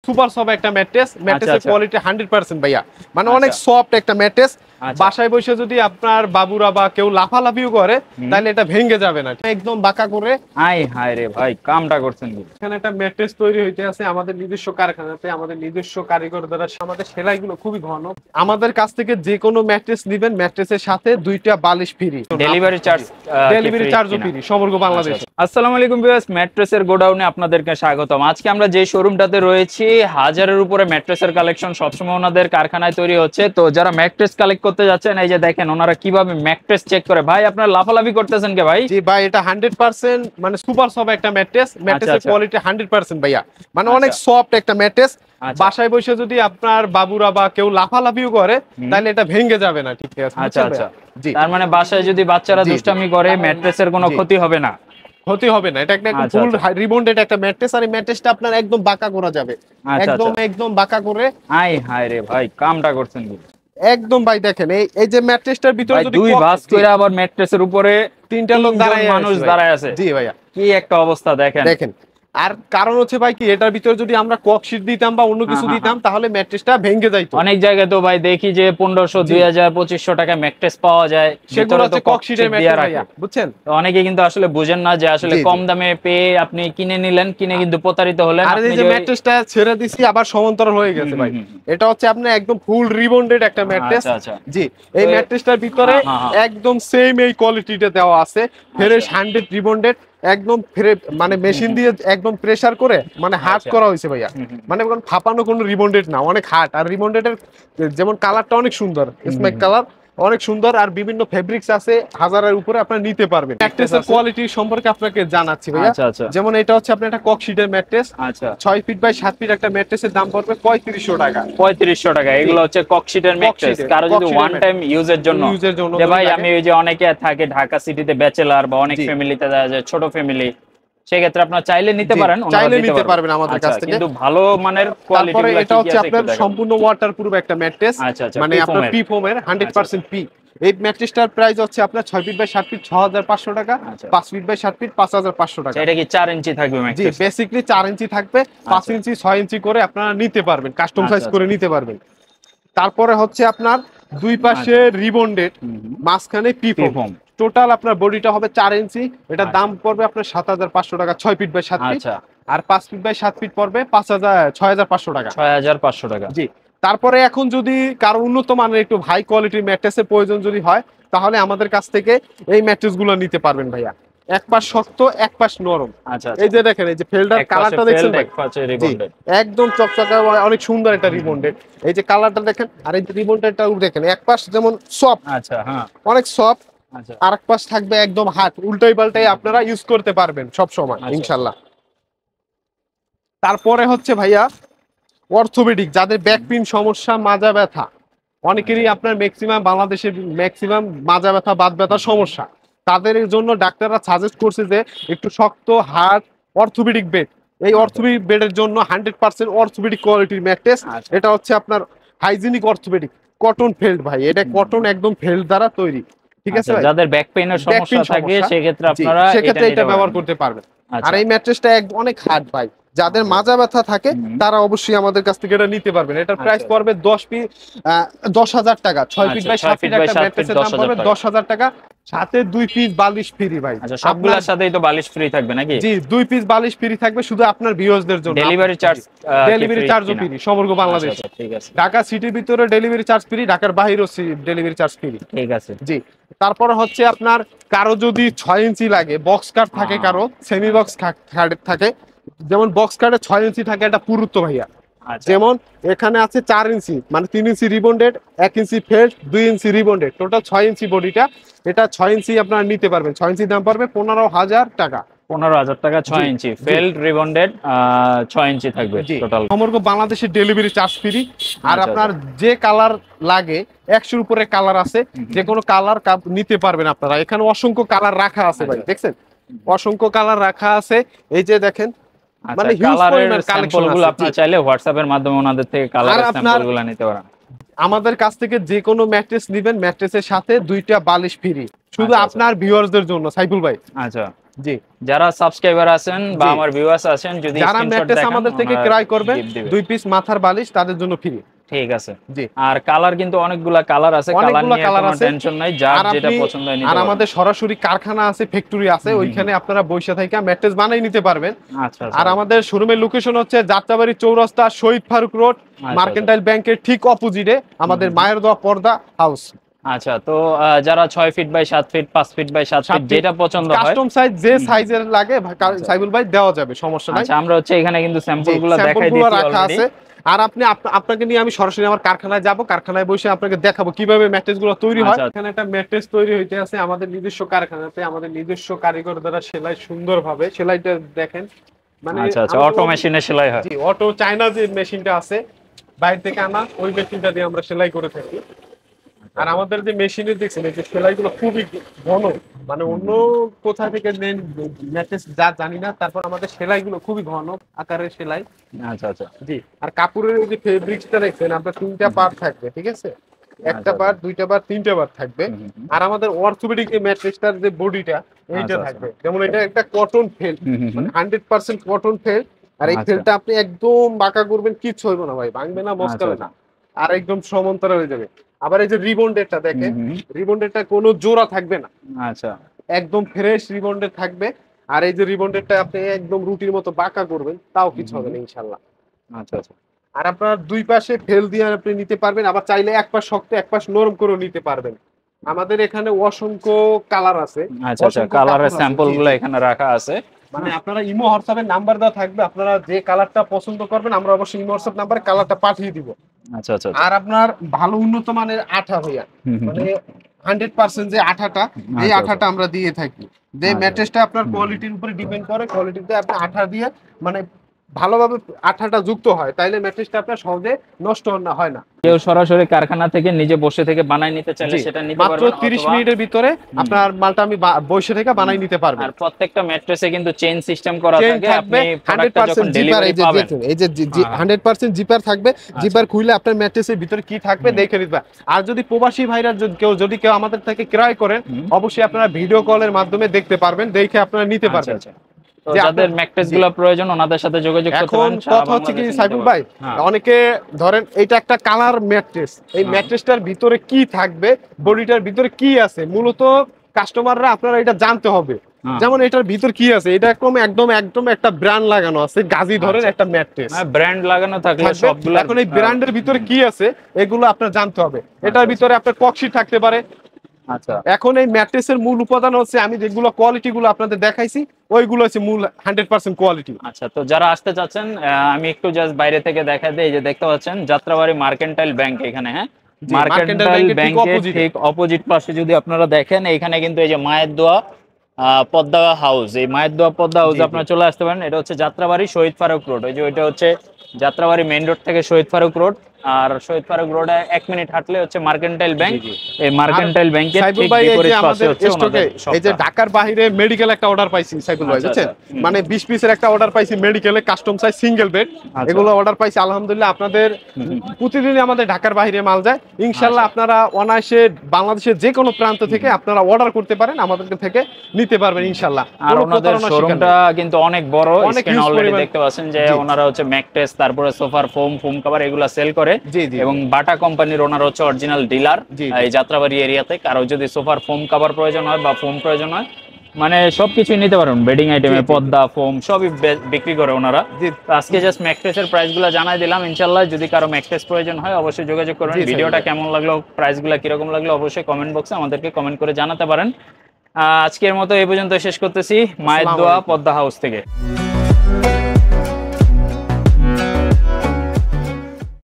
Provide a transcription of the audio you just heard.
Super soft একটা mattress, ম্যাট্রেসের quality 100% ভাইয়া, মানে অনেক সফট একটা ম্যাট্রেস। বাসায় বসে যদি আপনার বাবুরা বা কেউ লাফালাফিও করে তাহলে এটা ভেঙে যাবে না, একদম বাঁকা করে। হাই হাই রে ভাই, কামটা করছেন কি? এখানে একটা ম্যাট্রেস তৈরি হইতে আছে আমাদের নিজস্ব কারখানাতে, আমাদের নিজস্ব কারিগর দ্বারা। আমাদের সেলাইগুলো খুবই ঘন। আমাদের কাছ থেকে যে কোনো ম্যাট্রেস নেবেন, ম্যাট্রেসের সাথে 2টা বালিশ ফ্রি, ডেলিভারি চার্জও ফ্রি সমগ্র বাংলাদেশ। আসসালামু আলাইকুম ভিউয়ার্স, ম্যাট্রেসের গোডাউনে আপনাদেরকে স্বাগতম। আজকে আমরা যে শোরুমটাতে রয়েছি, হাজারের উপরে ম্যাট্রেসের কালেকশন সবসময় ওনাদের কারখানায় তৈরি হচ্ছে। তো যারা ম্যাট্রেস কালেক্ট করতে যাচ্ছেন, এই যে দেখেন ওনারা কিভাবে ম্যাট্রেস চেক করে। ভাই আপনারা লাফালাফি করতেছেন কে ভাই? জি ভাই, এটা 100% মানে সুপার সফট একটা ম্যাট্রেস, ম্যাট্রেসের কোয়ালিটি 100% ভাইয়া, মানে অনেক সফট একটা ম্যাট্রেস। বাসায় বসে যদি আপনার বাবুরা বা কেউ লাফালাফিও করে তাহলে এটা ভেঙে যাবে না, ঠিক আছে? আচ্ছা আচ্ছা, তার মানে বাসায় যদি বাচ্চারা দুষ্টামি করে ম্যাট্রেসের কোনো ক্ষতি হবে না? ক্ষতি হবে না, এটা একটা ফুল রিবন্ডেড একটা ম্যাট্রেস, আর এই ম্যাট্রেসটা আপনার একদম বাঁকা করা যাবে, একদম বাঁকা করে। হাই হাই রে ভাই, কামটা করছেন কি? একদম ভাই দেখেন, এই যে ম্যাট্রেসটার ভিতরে যদি দুই ভাঁজ করে আবার ম্যাট্রেসের উপরে 3টা লোক মানুষ দাঁড়ায় আছে। জি ভাইয়া, কি একটা অবস্থা দেখেন। আর কারণ হচ্ছে ভাই কি, এটার ভিতরে যদি আমরা ককশিট দিতাম বা অন্য কিছু দিতাম তাহলে ম্যাট্রেসটা ভেঙে যাইতো। অনেক জায়গায় তো ভাই দেখি যে 1500 2000 2500 টাকা ম্যাট্রেস পাওয়া যায়, সেগুলো হচ্ছে ককশিটের ম্যাট্রেস ভাইয়া, বুঝছেন? তো অনেকে কিন্তু আসলে বুঝেন না যে আসলে কম দামে পেয়ে আপনি কিনে নিলেন, কিনে কিন্তু প্রতারিত হলেন। আর এই যে ম্যাট্রেসটা ছেড়ে দিছি আবার সমান্তরাল হয়ে গেছে ভাই, এটা হচ্ছে আপনার একদম ফুল রিবন্ডেড একটা ম্যাট্রেস। জি, এই ম্যাট্রেসটার ভিতরে একদম সেম এই কোয়ালিটিটা দেওয়া আছে, ফ্রেশ 100 রিবন্ডেড, একদম মানে মেশিন দিয়ে একদম প্রেসার করে মানে হার্ড করা হয়েছে ভাইয়া, মানে কোনো ফাপানো কোনো রিবন্ডেড না, অনেক হার্ড। আর রিবন্ডেডের যেমন কালারটা অনেক সুন্দর, স্মেক কালার অনেক সুন্দর, আর বিভিন্ন ফেব্রিক্স আছে, হাজারের উপরে আপনারা নিতে পারবেন। ম্যাট্রেসের কোয়ালিটি সম্পর্কে আপনাকে জানাচ্ছি ভাইয়া। যেমন এটা হচ্ছে আপনার একটা ককশিটের ম্যাট্রেস, 6 ফিট বাই 7 ফিট একটা ম্যাট্রেসের দাম পড়বে 3500 টাকা। 3500 টাকা, এগুলো হচ্ছে ককশিটের ম্যাট্রেস। কারো যদি ওয়ান টাইম ইউজের জন্য যে ভাই আমি ওই যে অনেকে থাকে ঢাকা সিটিতে ব্যাচেলর বা অনেক ফ্যামিলিতে দেখা যায় ছোট ফ্যামিলি, সেক্ষেত্রে আপনারা চাইলে নিতে পারেন, চাইলে নিতে পারবেন আমাদের কাছ থেকে, কিন্তু ভালো মানের কোয়ালিটি। তারপরে এটা হচ্ছে আপনার সম্পূর্ণ ওয়াটারপ্রুফ একটা ম্যাট্রেস, মানে আপনার পি ফোমের 100% পি। এই ম্যাট্রেসটার প্রাইস হচ্ছে আপনার 6 ফিট বাই 7 ফিট 6500 টাকা, 5 ফিট বাই 7 ফিট 5500 টাকা। এটা কি 4 ইঞ্চি থাকবে ম্যাট্রেস? জি, বেসিক্যালি 4 ইঞ্চি থাকবে, 5 ইঞ্চি 6 ইঞ্চি করে আপনারা নিতে পারবেন, কাস্টম সাইজ করে নিতে পারবেন। তারপরে হচ্ছে আপনার দুই পাশে রিবন্ডেড, মাঝখানে পি ফোম, টোটাল আপনার বডিটা হবে 4 ইঞ্চি। এটার দাম পড়বে আপনার 7500 টাকা 6 ফিট বাই 7 ফিট, আর 5 ফিট বাই 7 ফিট পড়বে 6500 টাকা। 6500 টাকা। জি, তারপরে এখন যদি কারো উন্নত মানের একটু হাই কোয়ালিটির ম্যাট্রেসের প্রয়োজন যদি হয় তাহলে আমাদের কাছ থেকে এই ম্যাট্রেসগুলো নিতে পারবেন ভাইয়া। এক পাশ শক্ত, এক পাশ নরম। এই যে দেখেন, এই যে ফেল্ডার কালারটা দেখছেন ভাই, একদম চকচকে, অনেক সুন্দর একটা রিবন্ডেড। এই যে কালারটা দেখেন, আর এই যে রিবন্ডেডটা দেখেন, এক পাশ যেমন সফট, অনেক সফট, আর এক পাশ থাকবে একদম হার্ড, উল্টাই পাল্টাই আপনারা ইউজ করতে পারবেন সব সময় ইনশাআল্লাহ। তারপরে হচ্ছে ভাইয়া অর্থোপেডিক, যাদের ব্যাক পেইন সমস্যা, মাজা ব্যথা, অনেকেরই আপনার ম্যাক্সিমাম বাংলাদেশের ম্যাক্সিমাম মাজা ব্যথা, বাত ব্যথার সমস্যা, তাদের জন্য ডাক্তাররা সাজেস্ট করছে যে একটু শক্ত হার্ড অর্থোপেডিক বেড। এই অর্থোপেডিক বেডের জন্য 100% অর্থোপেডিক কোয়ালিটির ম্যাট্রেস। এটা হচ্ছে আপনার হাইজিনিক অর্থোপেডিক কটন ফেল্ড ভাই, এটা কটন একদম ফেল্ড দ্বারা তৈরি, ঠিক আছে ভাই? যাদের ব্যাক পেইনের সমস্যা থাকে সেক্ষেত্রে আপনারা এটা ব্যবহার করতে পারবেন। আর এই ম্যাট্রেসটা অনেক হার্ড ভাই, যাদের মাজা ব্যথা থাকে তারা অবশ্যই আমাদের কাছ থেকে এটা নিতে পারবেন। এটার প্রাইস পড়বে 10,000 টাকা। 6 ফিট বাই 7 ফিট একটা ম্যাট্রেসের দাম পড়বে 10,000 টাকা, সাথে 2 পিস বালিশ ফ্রি ভাই। সবগুলোর সাথেই তো বালিশ ফ্রি থাকবে নাকি? জি, 2 পিস বালিশ ফ্রি থাকবে শুধু আপনার ভিউয়ারদের জন্য। ডেলিভারি চার্জও ফ্রি সমগ্র বাংলাদেশ। ঠিক আছে, ঢাকা সিটির ভিতরে ডেলিভারি চার্জ ফ্রি, ঢাকার বাইরেও ডেলিভারি চার্জ ফ্রি। ঠিক আছে জি। তারপর হচ্ছে আপনার কারো যদি 6 ইঞ্চি লাগে, বক্স কাট থাকে, কারো সেমি বক্স কাট থাকে, যেমন বক্স কাটে 6 ইঞ্চি থাকে একটা পুরুত্ব ভাইয়া, যেমন এখানে আছে 4 ইঞ্চি, মানে 3 ইঞ্চি রিবন্ডেড, 1 ইঞ্চি ফেল্ড, 2 ইঞ্চি রিবন্ডেড, টোটাল 6 ইঞ্চি বডিটা। এটা 6 ইঞ্চি আপনারা নিতে পারবেন, 6 ইঞ্চি দাম পড়বে 15,000 টাকা। 15,000 টাকা 6 ইঞ্চি ফেল্ড রিবন্ডেড, 6 ইঞ্চি থাকবে টোটাল। সমগ্র বাংলাদেশের ডেলিভারি চার্জ ফ্রি। আর আপনার যে কালার লাগে, 100-এর উপরে কালার আছে, যে কোনো কালার নিতে পারবেন আপনারা। এখানে অসংখ্য কালার রাখা আছে ভাই, দেখছেন অসংখ্য কালার রাখা আছে। এই যে দেখেন, মানে হিউজ পরিমাণ কালেকশন আছে। আপনারা চাইলে হোয়াটসঅ্যাপের মাধ্যমে ওনাদের থেকে কালারের স্যাম্পলগুলো নিতে পারেন। আমাদের কাছ থেকে যে কোনো ম্যাট্রেস নেবেন, ম্যাট্রেসের সাথে 2টা বালিশ ফ্রি, শুধু আপনার ভিউয়ারদের জন্য সাইফুল ভাই। আচ্ছা, জি, যারা সাবস্ক্রাইবার আছেন বা আমার ভিউয়ার্স আছেন, যদি যারা স্ক্রিনশট ম্যাট্রেস দেখান আমাদের থেকে ক্রয় করবেন gift দিবে। 2 পিস মাথার বালিশ তাদের জন্য ফ্রি। ঠিক আছে। জি, আর কালার কিন্তু অনেকগুলা কালার আছে, কালার অনেকগুলো নিয়ে কালার কোনো আছে। টেনশন নাই, যার আর যেটা আপনি পছন্দ হয় নিতে আর পারবেন। আমাদের সরাসরি কারখানা আছে, ফ্যাক্টরি আছে, ওইখানে আপনারা বৈশা থেকে ম্যাট্রেস বানাই নিতে পারবেন। আচ্ছা আর আচ্ছা আমাদের শোরুমের লোকেশন হচ্ছে যাত্রাবাড়ি চৌরাস্তা, শহীদ ফারুক রোড, মার্কেন্টাইল ব্যাংকের ঠিক অপোজিটে আমাদের মায়ের দোয়া পর্দা হাউস। আচ্ছা। তো যারা 6 feet by 7 feet, 5 feet by 7 feet যেটা পছন্দ হয়, কাস্টম সাইজ যে সাইজের লাগে সাইবুল ভাই দেওয়া যাবে, সমস্যা নাই। আচ্ছা, আমরা হচ্ছে এখানে কিন্তু স্যাম্পলগুলো দেখাই স্যাম্পলগুলো দিয়েছি রাখা অলরেডি। আছে। আর আপনাকে নিয়ে আমি সরাসরি আমার কারখানায় যাব, কারখানায় বসে আপনাকে দেখাবো কিভাবে ম্যাট্রেসগুলো তৈরি হয়। আচ্ছা। এখানে একটা ম্যাট্রেস তৈরি হইতে আছে আমাদের নিজস্ব কারখানাতে, আমাদের নিজস্ব কারিগর দ্বারা সেলাই সুন্দরভাবে। সেলাইটা দেখেন, মানে আচ্ছা আচ্ছা, অটো মেশিনে সেলাই হয়। জি, অটো চায়না যে মেশিনটা আছে বাইরে থেকে আনা, ওই মেশিনটা দিয়ে আমরা সেলাই করে থাকি। আর আমাদের যে মেশিনে দেখছেন এই যে সেলাইগুলো খুবই ঘন, মানে অন্য কোথা থেকে নেন ম্যাট্রেস যা জানি না, তারপর আমাদের সেলাইগুলো খুবই ঘন আকারের সেলাই। আচ্ছা আচ্ছা। জি, আর কাপড়ের যে ফেব্রিক্সটা দেখছেন আপনার 3টা পার্ট থাকবে, ঠিক আছে? একটা পার্ট, 2টা পার্ট, 3টা পার্ট থাকবে। আর আমাদের অর্থোপেডিক এই ম্যাট্রেসটার যে বডিটা এইটা থাকবে, যেমন এটা একটা কটন ফেল, মানে 100% কটন ফেল। আর এই ফেলটা আপনি একদম বাঁকা করবেন, কিচ্ছু হইব না ভাই, ভাঙবে না, মস্কাবে না, আর একদম সমান্তরাল হয়ে যাবে। আবার এই যে রিবন্ডেডটা দেখেন, রিবন্ডেডটা কোনো জোড়া থাকবে না, আচ্ছা, একদম ফ্রেশ রিবন্ডেড থাকবে। আর এই যে রিবন্ডেডটা আপনি একদম রুটির মতো বাঁকা করবেন, তাও কিছু হবে না ইনশাআল্লাহ। আচ্ছা আচ্ছা। আর আপনার দুই পাশে ফেল দিয়ে আপনি নিতে পারবেন, আবার চাইলে এক পাশ শক্ত এক পাশ নরম করে নিতে পারবেন। আমাদের এখানে অসংখ্য কালার আছে। আচ্ছা আচ্ছা, কালারের স্যাম্পলগুলো এখানে রাখা আছে। মানে আপনারা ইমো হোয়াটসঅ্যাপে নাম্বার দেওয়া থাকবে, আপনারা যে কালারটা পছন্দ করবেন আমরা অবশ্যই ইমো হোয়াটসঅ্যাপ নাম্বারে কালারটা পাঠিয়ে দিব। আচ্ছা আচ্ছা। আর আপনার ভালো উন্নত মানের আঠা ভাইয়া, মানে 100% যে আঠাটা, এই আঠাটা আমরা দিয়ে থাকি। যে ম্যাট্রেসটা আপনার কোয়ালিটির উপরে ডিপেন্ড করে, কোয়ালিটিতে আপনি আঠা দিয়ে মানে ভালোভাবে আঠাটা যুক্ত হয়, তাইলে ম্যাট্রেসটা আপনার সহজে নষ্ট হয় না। কেউ সরাসরি কারখানা থেকে নিজে বসে থেকে বানাই নিতে চাইলে সেটা নিতে পারবেন, মাত্র 30 মিনিটের ভিতরে আপনার মালটা আমি বসে থেকে বানাই নিতে পারবেন। আর প্রত্যেকটা ম্যাট্রেসে কিন্তু চেইন সিস্টেম করা থাকে, আপনি 100% জিপার, এই যে দেখুন এই যে 100% জিপার থাকবে। জিপার খুলে আপনার ম্যাট্রেসের ভিতরে কি থাকবে দেখে নিতে। আর যদি প্রবাসী ভাইরা যদি কেউ আমাদের থেকে ক্রয় করেন, অবশ্যই আপনারা ভিডিও কলের মাধ্যমে দেখতে পারবেন, দেখে আপনারা নিতে পারবেন। তো যাদের ম্যাট্রেসগুলো প্রয়োজন ওনাদের সাথে যোগাযোগ করতে পারেন। এখন কথা হচ্ছে কি সাইফুল ভাই, অনেকে ধরেন এটা একটা কালার ম্যাট্রেস, এই ম্যাট্রেসটার ভিতরে কি থাকবে, বডিটার ভিতরে কি আছে, মূলত কাস্টমাররা আপনারা এটা জানতে হবে। যেমন এটার ভিতর কি আছে, এটা একদম একটা ব্র্যান্ড লাগানো আছে, গাজী ধরেন একটা ম্যাট্রেস, ব্র্যান্ড লাগানো থাকলে সবগুলো। এখন এই ব্র্যান্ডের ভিতরে কি আছে এগুলো আপনার জানতে হবে। এটার ভিতরে আপনার ককশিট থাকতে পারে। আচ্ছা, এখন এই ম্যাট্রেসের মূল উপাদান হচ্ছে আমি যেগুলো কোয়ালিটি গুলো আপনাদের দেখাইছি, ওইগুলো হচ্ছে মূল 100% কোয়ালিটি। আচ্ছা, তো যারা আসতে চাচ্ছেন আমি একটু জাস্ট বাইরে থেকে দেখাই দেই। এই যে দেখতে পাচ্ছেন যাত্রাবাড়ি মার্কেন্টাইল ব্যাংক, এখানে হ্যাঁ, মার্কেন্টাইল ব্যাংকের ঠিক অপোজিট পাশে যদি আপনারা দেখেন, এখানে কিন্তু এই যে মায়ের দোয়া পদ্মা হাউস, এই মায়ের দোয়া পদ্মা হাউস আপনারা চলে আসতে পারেন। এটা হচ্ছে যাত্রাবাড়ি শহীদ ফারুক রোড, ওই যে ওইটা হচ্ছে যাত্রাবাড়ি মেইন রোড থেকে শহীদ ফারুক রোড, আর শহীদ ফারুক রোডে 1 মিনিট হাঁটলে হচ্ছে মার্কেন্টাইল ব্যাংক। এই মার্কেন্টাইল ব্যাংকের ঠিক বিপরীত পাশে হচ্ছে আমাদের শপ। এই যে ঢাকার বাইরে মেডিকেল একটা অর্ডার পাইছি সাইফুল ভাই, বুঝছেন, মানে 20 পিসের একটা অর্ডার পাইছি মেডিকেলে, কাস্টম সাইজ সিঙ্গেল বেড, এগুলো অর্ডার পাইছি আলহামদুলিল্লাহ। আপনাদের প্রতিদিনই আমাদের ঢাকার বাইরে মাল যায়, ইনশাআল্লাহ আপনারা অনায়াসে বাংলাদেশের যে কোনো প্রান্ত থেকে আপনারা অর্ডার করতে পারেন, আমাদের থেকে নিতে পারবেন ইনশাআল্লাহ। আর ওনাদের শোরুমটা কিন্তু অনেক বড়, স্ক্রিনে অলরেডি দেখতে পাচ্ছেন যে ওনারা হচ্ছে ম্যাট্রেস, তারপরে সোফার ফোম কভার এগুলা সেল করে, এবং বাটা কোম্পানির ওনার হচ্ছে অরিজিনাল ডিলার এই যাত্রাবাড়ি এরিয়াতে। কারো যদি সোফার ফোম কভার প্রয়োজন হয় বা ফোম প্রয়োজন হয়, মানে সবকিছুই নিতে পারেন, বেডিং আইটেমে পর্দা ফোম সবই বিক্রি করে ওনারা। আজকে জাস্ট ম্যাট্রেসের প্রাইসগুলো জানাই দিলাম। ইনশাআল্লাহ যদি কারো ম্যাট্রেস প্রয়োজন হয় অবশ্যই যোগাযোগ করবেন। ভিডিওটা কেমন লাগলো, প্রাইসগুলো কিরকম লাগলো, অবশ্যই কমেন্ট বক্সে আমাদেরকে কমেন্ট করে জানাতে পারেন। আজকের মতো এই পর্যন্ত শেষ করতেছি মায়ের দোয়া পদ্মা হাউস থেকে।